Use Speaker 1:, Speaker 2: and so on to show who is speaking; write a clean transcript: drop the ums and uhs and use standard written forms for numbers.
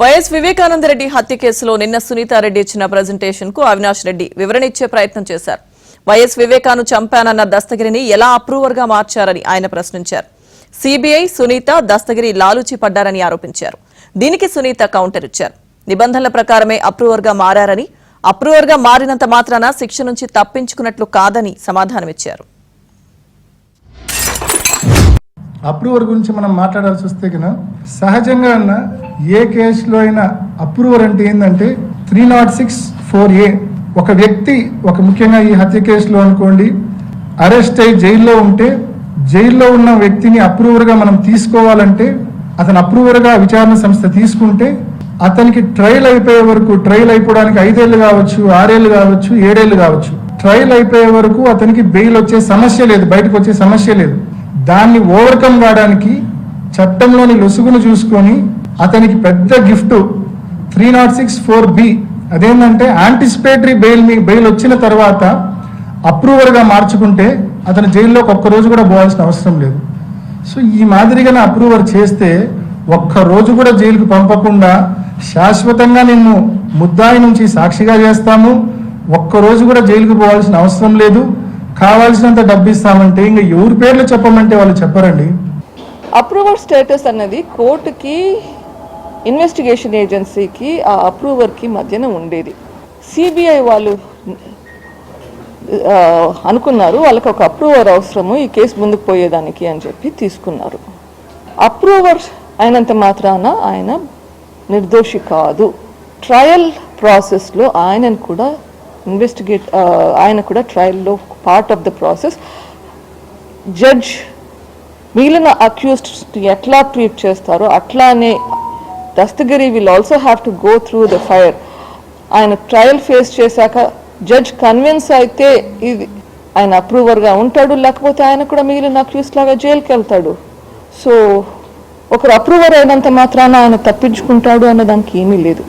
Speaker 1: YS Vivekananda Reddy హత్య కేసులో నిన్న సునీతారెడ్డి ఇచ్చిన ప్రెజెంటేషన్ కు అవినాష్ రెడ్డి వివరణ ఇచ్చే ప్రయత్నం చేశారు. వైఎస్ వివేకాను చంపానన్న దస్తగిరిని ఎలా అప్రూవర్ గా మార్చారని ఆయన ప్రశ్నించారు. సిబిఐ సునీత దస్తగిరి లాలూచి పడ్డారని ఆరోపించారు. దీనికి సునీత కౌంటర్ ఇచ్చారు. నిబంధనల ప్రకారమే అప్రూవర్ గా మారారని, అప్రూవర్ గా మారినంత మాత్రాన శిక్ష నుంచి తప్పించుకున్నట్లు కాదని సమాధానమిచ్చారు.
Speaker 2: అప్రూవర్ గురించి మనం మాట్లాడాల్సి వస్తే కన్నా సహజంగా ఏ కేసులో అయినా అప్రూవర్ అంటే ఏంటంటే 306(4)A ఒక వ్యక్తి ముఖ్యంగా ఈ హత్య కేసులో అనుకోండి అరెస్ట్ అయ్యి జైల్లో ఉంటే జైల్లో ఉన్న వ్యక్తిని అప్రూవర్గా మనం తీసుకోవాలంటే అతను అప్రూవర్గా విచారణ సంస్థ తీసుకుంటే అతనికి ట్రయల్ అయిపోయే వరకు, ట్రయల్ అయిపోవడానికి 5 ఏళ్ళు కావచ్చు, 6 ఏళ్ళు కావచ్చు, 7 ఏళ్ళు కావచ్చు, ట్రయల్ అయిపోయే వరకు అతనికి బెయిల్ వచ్చే సమస్య లేదు, బయటకు వచ్చే సమస్య లేదు. దాన్ని ఓవర్కమ్ కావడానికి చట్టంలోని లొసుగును చూసుకొని అతనికి పెద్ద గిఫ్ట్ 306(4)B అదేంటంటే యాంటిసిపేటరీ బెయిల్ వచ్చిన తర్వాత అప్రూవర్గా మార్చుకుంటే అతను జైల్లోకి ఒక్కరోజు కూడా పోవాల్సిన అవసరం లేదు. సో ఈ మాదిరిగానే అప్రూవర్ చేస్తే ఒక్కరోజు కూడా జైలుకు పంపకుండా శాశ్వతంగా నిన్ను ముద్దాయి నుంచి సాక్షిగా చేస్తాము, ఒక్కరోజు కూడా జైలుకు పోవాల్సిన అవసరం లేదు, కావాల్సినంత డబ్బు ఇస్తామంటే ఇంకా ఎవరి పేర్లు చెప్పమంటే వాళ్ళు చెప్పరండి.
Speaker 3: అప్రూవర్ స్టేటస్ అన్నది కోర్టుకి, ఇన్వెస్టిగేషన్ ఏజెన్సీకి, ఆ అప్రూవర్కి మధ్యన ఉండేది. సిబిఐ వాళ్ళు అనుకున్నారు వాళ్ళకి ఒక అప్రూవర్ అవసరము ఈ కేసు ముందుకు పోయేదానికి అని చెప్పి తీసుకున్నారు. అప్రూవర్ అయినంత మాత్రాన ఆయన నిర్దోషి కాదు. ట్రయల్ ప్రాసెస్లో ఆయనను కూడా ఆయన కూడా ట్రయల్లో part of the process. Judge మిగిలిన అక్యూజ్డ్ ఎట్లా ట్రీట్ చేస్తారో అట్లానే Dastagiri will also have to go through the fire. ఆయన ట్రయల్ ఫేస్ చేశాక జడ్జ్ కన్విన్స్ అయితే ఇది ఆయన అప్రూవర్గా ఉంటాడు, లేకపోతే ఆయన కూడా మిగిలిన అక్యూజ్డ్ లాగా జైలుకి వెళ్తాడు. సో ఒకరు అప్రూవర్ అయినంత మాత్రాన ఆయన తప్పించుకుంటాడు అన్న దానికి ఏమీ లేదు.